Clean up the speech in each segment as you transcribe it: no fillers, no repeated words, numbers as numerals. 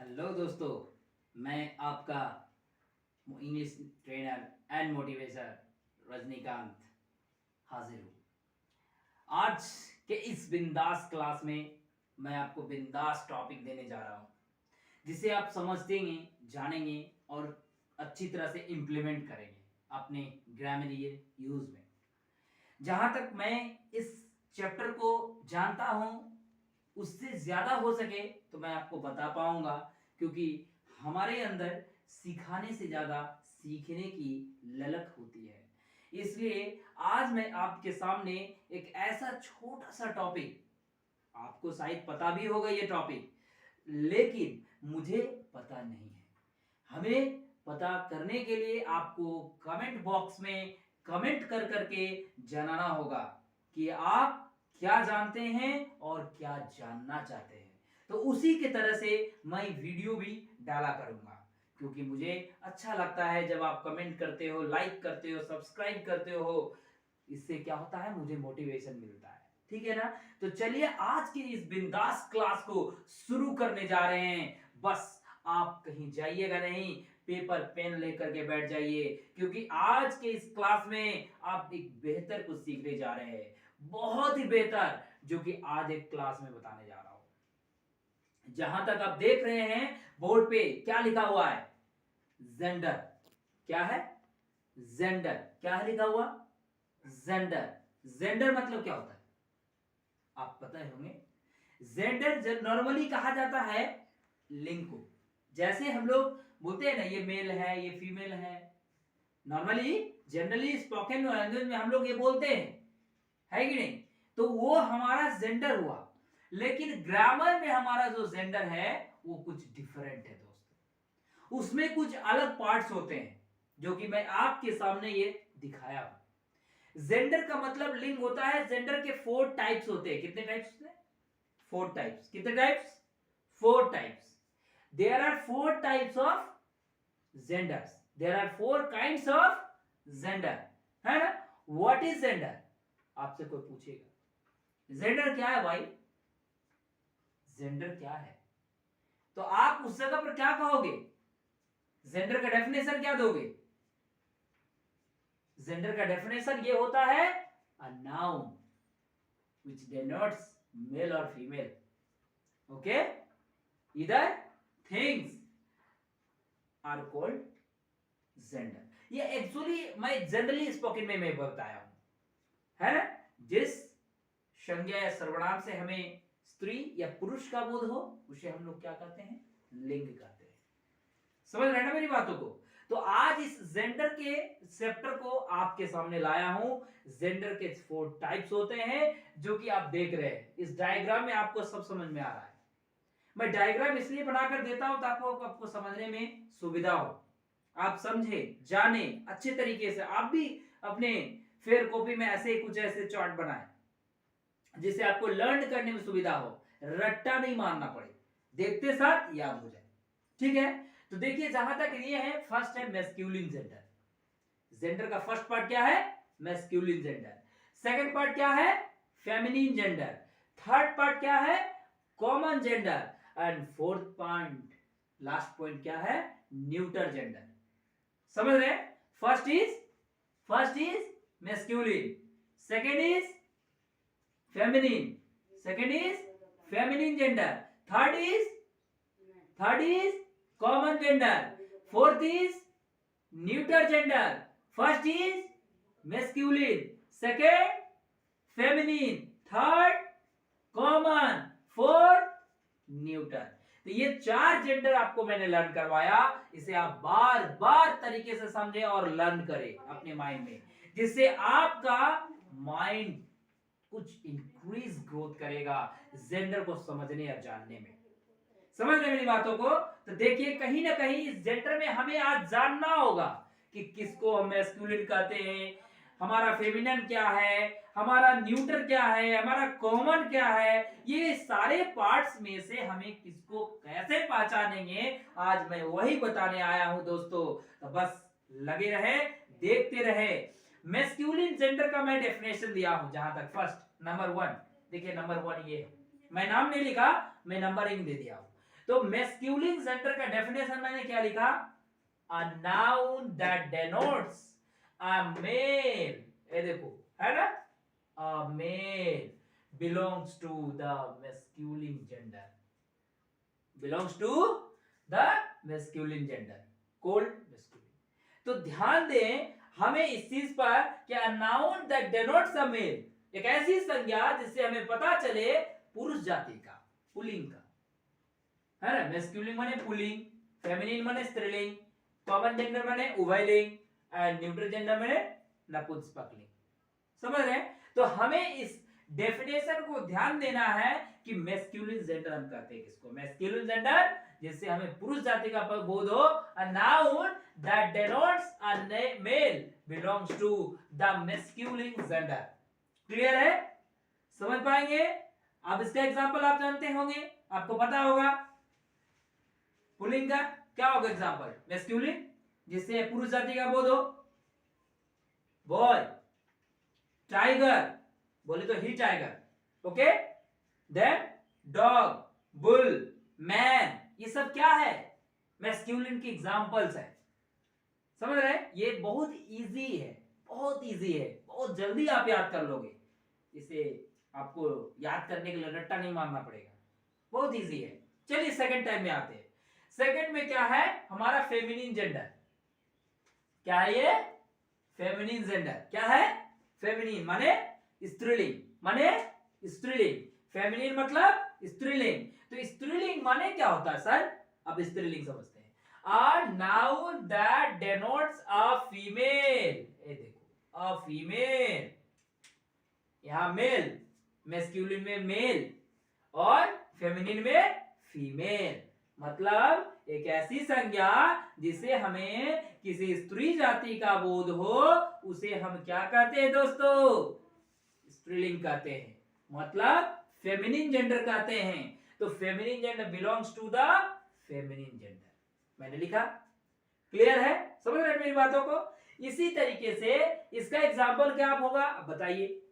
Hello दोस्तों, मैं आपका English trainer and motivator Rajinikanth हाजिर हूँ। आज के इस बिंदास क्लास में मैं आपको बिंदास टॉपिक देने जा रहा हूँ जिसे आप समझेंगे, जानेंगे और अच्छी तरह से इम्प्लीमेंट करेंगे अपने ग्रामरियल यूज में। जहाँ तक मैं इस चैप्टर को जानता हूँ उससे ज़्यादा हो सके तो मैं आपको बता पाऊंगा, क्योंकि हमारे अंदर सिखाने से ज़्यादा सीखने की ललक होती है। इसलिए आज मैं आपके सामने एक ऐसा छोटा सा टॉपिक, आपको शायद पता भी होगा ये टॉपिक, लेकिन मुझे पता नहीं है। हमें पता करने के लिए आपको कमेंट बॉक्स में कमेंट कर करके जानना होगा कि आप क्या जानते हैं और क्या जानना चाहते हैं। तो उसी के तरह से मैं वीडियो भी डाला करूंगा, क्योंकि मुझे अच्छा लगता है जब आप कमेंट करते हो, लाइक करते हो, सब्सक्राइब करते हो। इससे क्या होता है, मुझे मोटिवेशन मिलता है। ठीक है ना। तो चलिए आज की इस बिंदास क्लास को शुरू करने जा रहे हैं। बस आप कहीं जाइएगा नहीं, पेपर पेन लेकर के बैठ जाइए, क्योंकि आज के इस क्लास में आप एक बेहतर कुछ सीखने जा रहे हैं, बहुत ही बेहतर, जो कि आज एक क्लास में बताने जा रहा हूं। जहां तक आप देख रहे हैं बोर्ड पे क्या लिखा हुआ है, जेंडर। क्या है? जेंडर। क्या है लिखा हुआ? जेंडर। जेंडर मतलब क्या होता है आप पता ही होंगे। जेंडर नॉर्मली कहा जाता है लिंग को। जैसे हम लोग बोलते हैं ना, ये मेल है, ये फीमेल है, नॉर्मली जनरली स्पोकन लैंग्वेज में हम लोग ये बोलते हैं, है कि नहीं। तो वो हमारा जेंडर हुआ, लेकिन ग्रामर में हमारा जो जेंडर है वो कुछ डिफरेंट है दोस्तों। उसमें कुछ अलग पार्ट्स होते हैं जो कि मैं आपके सामने ये दिखाया हूं। जेंडर का मतलब लिंग होता है। जेंडर के 4 टाइप्स होते हैं। कितने टाइप्स होते हैं? 4 टाइप्स। कितने types? 4 types. There are 4 types of genders. There are 4 kinds of gender, है ना। What is gender? आपसे कोई पूछेगा जेंडर क्या है भाई, जेंडर क्या है, तो आप उस जगह पर क्या कहोगे? जेंडर का डेफिनेशन क्या दोगे? जेंडर का डेफिनेशन ये होता है a noun which denotes male or female. Okay, either things are called gender. ये एक्चुअली मैं जनरली स्पोकन में मैं बताया हूं, है ना। जिस संज्ञा या सर्वनाम से हमें स्त्री या पुरुष का बोध हो उसे हम लोग क्या कहते हैं? लिंग कहते हैं। समझ रहे हैं ना मेरी बातों को। तो आज इस जेंडर के चैप्टर को आपके सामने लाया हूं। जेंडर के 4 टाइप्स होते हैं जो कि आप देख रहे हैं। इस डायग्राम में आपको सब समझ में आ रहा है। मैं डायग्राम इसलिए बनाकर देता हूं ताकि आपको समझने में सुविधा हो, आप समझे, जाने अच्छे तरीके से। आप भी अपने फेयर कॉपी में ऐसे कुछ ऐसे चार्ट बनाएं जिससे आपको लर्न करने में सुविधा हो, रट्टा नहीं मारना पड़े, देखते साथ याद हो जाए। ठीक है। तो देखिए जहां तक ये है, फर्स्ट है मैस्कुलिन जेंडर। जेंडर का फर्स्ट पार्ट क्या है? Masculine gender. सेकंड पार्ट क्या है? Feminine gender. थर्ड पार्ट क्या है? Common gender. And fourth point, last point क्या है? Neuter gender. समझ रहे? First is masculine, second is feminine, second is feminine gender, third is common gender, fourth is neuter gender. First is masculine, second feminine, third common, fourth neuter. तो ये 4 gender आपको मैंने learn करवाया। इसे आप बार बार तरीके से समझें और लर्न करें अपने माइंड में, जिससे आपका माइंड कुछ इंक्रीज ग्रोथ करेगा जेंडर को समझने और जानने में। समझ रहे मेरी बातों को। तो देखिए कहीं ना कहीं इस जेंडर में हमें आज जानना होगा कि किसको हम मैस्कुलिन कहते हैं, हमारा फेमिनिन क्या है, हमारा न्यूटर क्या है, हमारा कॉमन क्या है। ये सारे पार्ट्स में से हमें किसको कैसे पहचानेंगे, आज मैं वही बताने आया हूं दोस्तों। तो बस लगे रहे, देखते रहे। मैस्कुलिन जेंडर का मैं डेफिनेशन दिया हूं। जहां तक फर्स्ट नंबर 1, देखिए नंबर 1 ये है। मैं नाम नहीं लिखा, मैं नंबरिंग दे दिया हूं। तो मैस्कुलिन जेंडर का डेफिनेशन मैंने क्या लिखा, a noun that denotes a male, ये देखो है ना, a male belongs to the masculine gender, belongs to the masculine gender, called masculine। तो ध्यान दें हमें इस चीज पर कि a noun that denotes a male, एक ऐसी संज्ञा जिससे हमें पता चले पुरुष जाति का, पुल्लिंग का, है ना। मैस्कुलिन माने पुल्लिंग, फेमिनिन माने स्त्रीलिंग, कॉमन जेंडर माने उभयलिंग एंड न्यूट्रल जेंडर माने नपुंसकलिंग। समझ रहे हैं? तो हमें इस डेफिनेशन को ध्यान देना है कि मैस्कुलिन जेंडर हम कहते हैं किसको, मैस्कुलिन जेंडर जिससे हमें पुरुष जाति का बोध हो, a noun that denotes a male belongs to the masculine gender. Clear है? समझ पाएंगे? अब इसका एग्जांपल आप जानते होंगे, आपको पता होगा पुल्लिंग का क्या होगा एग्जांपल, मैस्कुलिन जिससे पुरुष जाति का बोध हो, बॉय, टाइगर बोले तो ही tiger, okay, then dog, bull, man, ये सब क्या है, मैस्कुलिन की एग्जांपल्स है। समझ रहे हैं? ये बहुत इजी है, बहुत इजी है, बहुत जल्दी आप याद कर लोगे, इसे आपको याद करने के लिए रट्टा नहीं मारना पड़ेगा, बहुत इजी है। चलिए सेकंड टाइम में आते हैं। सेकंड में क्या है हमारा फेमिनिन जेंडर, क्या है ये, फेमिनिन जेंडर क्या है, फेमिनिन माने स्त्रीलिंग, माने स्त्रीलिंग, फेमिनिन मतलब स्त्रीलिंग। तो स्त्रीलिंग माने क्या होता है सर, अब स्त्रीलिंग समझते हैं, a noun that denotes a female, ये देखो a female, यहां मेल, मैस्कुलिन में मेल और फेमिनिन में फीमेल, मतलब एक ऐसी संज्ञा जिसे हमें किसी स्त्री जाति का बोध हो, उसे हम क्या कहते हैं दोस्तों, स्त्रीलिंग कहते हैं, मतलब फेमिनिन जेंडर कहते हैं। तो feminine gender belongs to the feminine gender, मैंने लिखा। क्लियर है? समझ रहे हैं मेरी बातों को? इसी तरीके से इसका एग्जांपल क्या होगा, अब बताइए।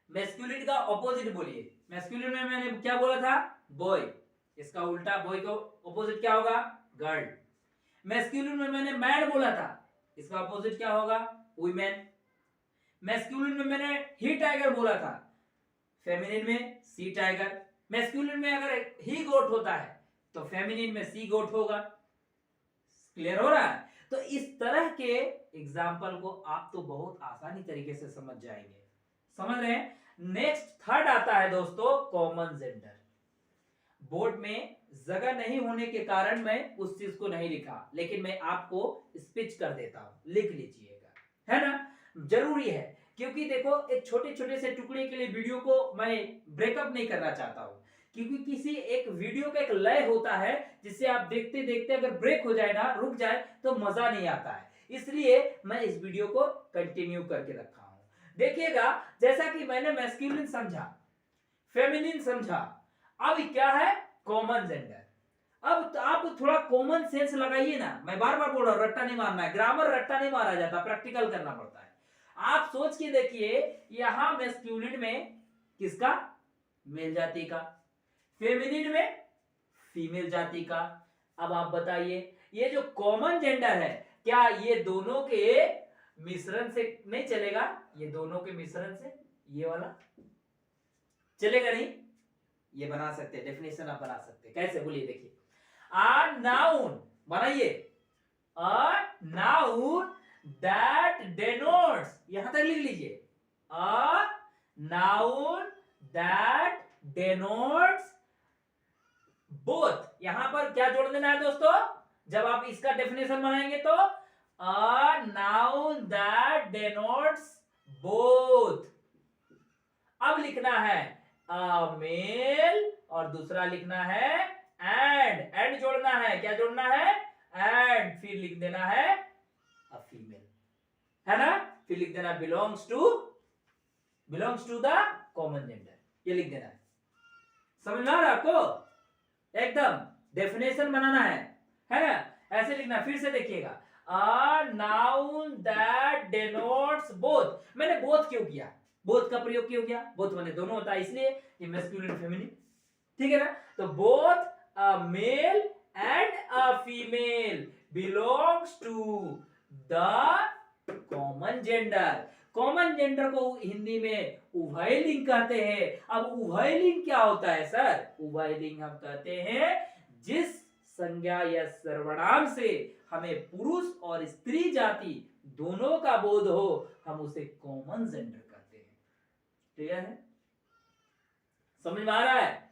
मैस्कुलिन का ऑपोजिट बोलिए, मैस्कुलिन में मैंने क्या बोला था, बॉय, इसका उल्टा बॉय का ऑपोजिट क्या होगा, गर्ल। मैस्कुलिन में मैंने मैन बोला था, इसका ऑपोजिट क्या होगा, वुमेन। मैस्कुलिन में मैंने ही टाइगर बोला था, फेमिनिन में सी टाइगर। मैस्कुलिन में अगर ही गोट होता है तो फेमिनिन में सी गोट होगा। क्लियर हो रहा है? तो इस तरह के एग्जाम्पल को आप तो बहुत आसानी तरीके से समझ जाएंगे। समझ रहे हैं? नेक्स्ट थर्ड आता है दोस्तों कॉमन जेंडर। बोर्ड में जगह नहीं होने के कारण मैं उस चीज को नहीं लिखा, लेकिन मैं आपको स्पीच कर देता हूं, लिख लीजिएगा, है ना, जरूरी है। क्योंकि देखो एक छोटे छोटे से टुकड़े के लिए वीडियो को मैं ब्रेकअप नहीं करना चाहता हूं, क्योंकि किसी एक वीडियो का एक लय होता है जिससे आप देखते देखते अगर ब्रेक हो जाए ना, रुक जाए तो मजा नहीं आता है, इसलिए मैं इस वीडियो को कंटिन्यू करके रखा हूं। देखिएगा, जैसा कि मैंने मैस्कुलिन समझा, फेमिनिन समझा, अब क्या है कॉमन जेंडर। अब आप थोड़ा कॉमन सेंस लगाइए ना, मैं बार बार बोल रहा हूं, रट्टा नहीं मारना है, ग्रामर रट्टा नहीं मारा जाता, प्रैक्टिकल करना पड़ता है। आप सोच के देखिए, यहां मैस्कुलिन में किसका, मेल जाति का, फेमिनिन में फीमेल जाति का। अब आप बताइए ये जो कॉमन जेंडर है, क्या ये दोनों के मिश्रण से नहीं चलेगा, ये दोनों के मिश्रण से ये वाला चलेगा नहीं, ये बना सकते हैं, डेफिनेशन आप बना सकते हैं, कैसे बोलिए, देखिए, आ नाउन बनाइए, अ नाउन दैट डेनोट्स, यहां तक लिख लीजिए, अ नाउन दैट डेनोट्स बोथ। यहां पर क्या जोड़ देना है दोस्तों, जब आप इसका डेफिनेशन बनाएंगे तो अ नाउन दैट डेनोट्स बोथ। अब लिखना है अ मेल और दूसरा लिखना है एंड जोड़ना है, क्या जोड़ना है, एंड, फिर लिख देना है अ फीमेल, है ना, फिर लिख देना belongs to the common gender, ये लिख देना है। समझ में आ रहा है आपको? एकदम डेफिनेशन बनाना है ना, ऐसे लिखना। फिर से देखिएगा, अ नाउन दैट डेनोट्स बोथ। मैंने बोथ क्यों किया, बोथ का प्रयोग क्यों किया, बोथ माने दोनों होता है, इसलिए ये मैस्कुलिन फेमिनिन, ठीक है ना। तो both a male and a female belongs to the common gender. Common gender को हिंदी में उभयलिंग कहते हैं। अब उभयलिंग क्या होता है सर? उभयलिंग हम कहते हैं जिस संज्ञा या सर्वनाम से हमें पुरुष और स्त्री जाति दोनों का बोध हो, हम उसे कॉमन जेंडर कहते हैं। क्लियर है? समझ में आ रहा है?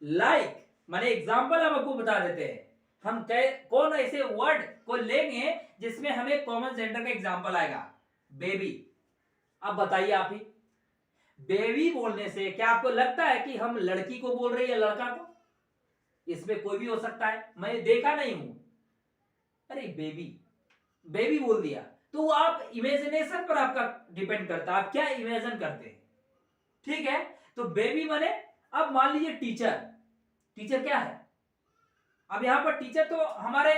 लाइक माने एग्जाम्पल हम आपको बता देते हैं। हम कौन ऐसे वर्ड को लेंगे जिसमें हमें कॉमन जेंडर का एग्जाम्पल आएगा? बेबी। अब बताइए आप ही, बेबी बोलने से क्या आपको लगता है कि हम लड़की को बोल रहे हैं या लड़का को? इसमें कोई भी हो सकता है, मैं देखा नहीं हूं। अरे बेबी, बेबी बोल दिया तो आप इमेजिनेशन पर आपका डिपेंड करता है, आप क्या इमेजिन करते हैं। ठीक है, तो बेबी माने, अब मान लीजिए टीचर। टीचर क्या है? अब यहां पर टीचर तो हमारे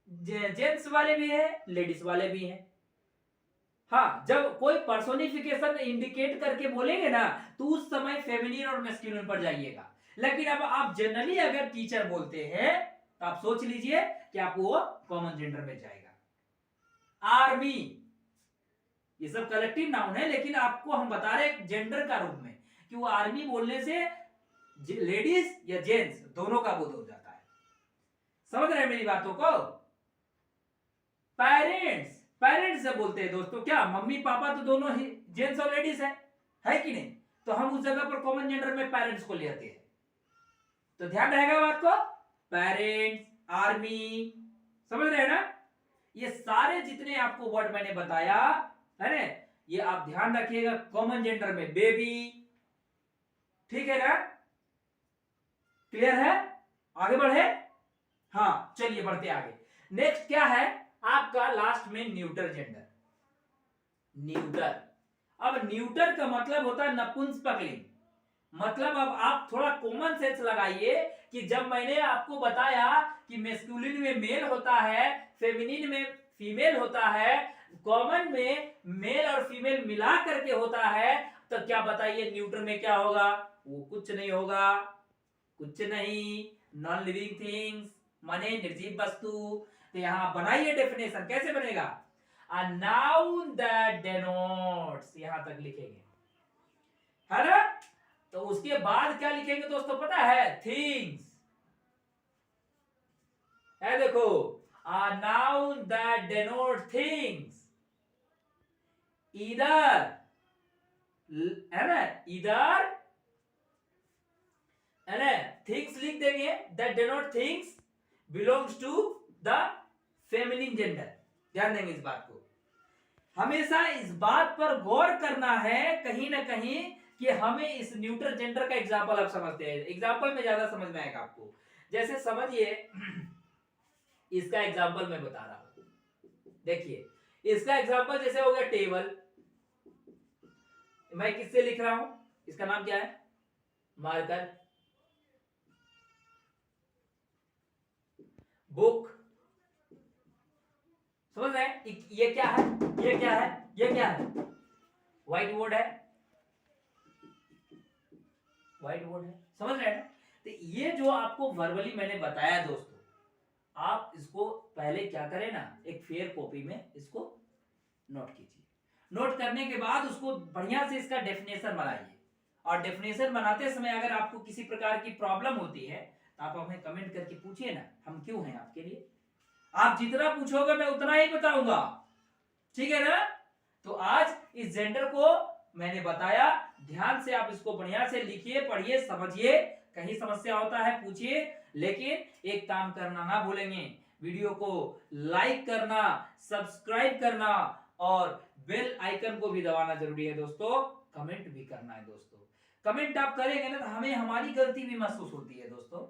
जेंट्स वाले भी है, लेडीज वाले भी हैं। हाँ, जब कोई पर्सोनिफिकेशन इंडिकेट करके बोलेंगे ना तो उस समय फेमिनिन और मैस्कुलिन पर जाइएगा। लेकिन अब आप जनरली अगर टीचर बोलते हैं तो आप सोच लीजिए कि आप वो कॉमन जेंडर में जाएगा। आर्मी, ये सब कलेक्टिव नाउन है, लेकिन आपको हम बता रहे हैं जेंडर का रूप में कि वो आर्मी बोलने से लेडीज या जेंट्स दोनों का बोध हो जाता है। समझ रहे हैं मेरी बातों को? पेरेंट्स, पेरेंट्स से बोलते हैं दोस्तों, क्या मम्मी पापा तो दोनों ही जेंट्स और लेडीज है कि नहीं? तो हम उस जगह पर कॉमन जेंडर में पेरेंट्स को ले आते हैं। तो ध्यान रहेगा बात को, पेरेंट्स, आर्मी, समझ रहे हैं ना? ये सारे जितने आपको वर्ड मैंने बताया है ना, ये आप ध्यान रखिएगा कॉमन जेंडर में बेबी। ठीक है ना? क्लियर है? आगे बढ़े? हाँ, चलिए बढ़ते आगे। नेक्स्ट क्या है आपका? लास्ट में न्यूटर जेंडर। न्यूटर, अब न्यूटर का मतलब होता है नपुंसकलिंग। मतलब अब आप थोड़ा कॉमन सेंस लगाइए कि जब मैंने आपको बताया कि मैस्कुलिन में मेल होता है, फेमिनिन में फीमेल होता है, कॉमन में मेल और फीमेल मिला करके होता है, तो क्या बताइए न्यूटर में क्या होगा? वो कुछ नहीं होगा, कुछ नहीं, नॉन लिविंग थिंग्स माने निर्जीव वस्तु। तो यहां बनाइए डेफिनेशन, कैसे बनेगा? अ नाउन दैट डेनोट्स, यहां तक लिखेंगे है ना? तो उसके बाद क्या लिखेंगे दोस्तों पता है? थिंग्स है, देखो, a noun that denote things, इधर है ना, इधर है ना, थिंग्स लिख देंगे that denote things belongs to the feminine gender. ध्यान देंगे इस बात को, हमेशा इस बात पर गौर करना है कहीं ना कहीं कि हमें इस न्यूटर जेंडर का एग्जांपल आप समझते हैं। एग्जांपल में ज्यादा समझ में आएगा आपको। जैसे समझिए, इसका एग्जांपल मैं बता रहा हूं, देखिए इसका एग्जांपल जैसे हो गया टेबल। मैं किससे लिख रहा हूं? इसका नाम क्या है? मार्कर। बुक, समझ रहे हैं? ये क्या है? ये क्या है? ये क्या है? व्हाइट बोर्ड है, व्हाइट बोर्ड है, समझ रहे हैं ना? तो ये जो आपको वर्बली मैंने बताया दोस्तों, आप इसको पहले क्या करें ना, एक फेयर कॉपी में इसको नोट कीजिए। नोट करने के बाद उसको बढ़िया से इसका डेफिनेशन बनाइए, और डेफिनेशन बनाते समय अगर आपको किसी प्रकार की प्रॉब्लम होती है तो आप हमें कमेंट करके पूछिए ना, हम क्यों हैं आपके लिए। आप जितना पूछोगे मैं उतना ही बताऊंगा, ठीक है ना? तो आज इस जेंडर को मैंने बताया, ध्यान से आप इसको बढ़िया से लिखिए, पढ़िए, समझिए। कहीं समस्या होता है पूछिए, लेकिन एक काम करना ना भूलेंगे, वीडियो को लाइक करना, सब्सक्राइब करना और बेल आइकन को भी दबाना जरूरी है दोस्तों। कमेंट भी करना है दोस्तों, कमेंट आप करेंगे ना तो हमें हमारी गलती भी महसूस होती है दोस्तों,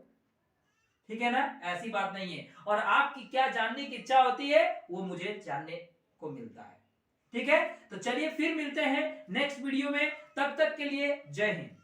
ठीक है ना? ऐसी बात नहीं है, और आपकी क्या जानने की इच्छा होती है वो मुझे जानने को मिलता है, ठीक है? तो चलिए फिर मिलते हैं नेक्स्ट वीडियो में, तब तक के लिए जय हिंद।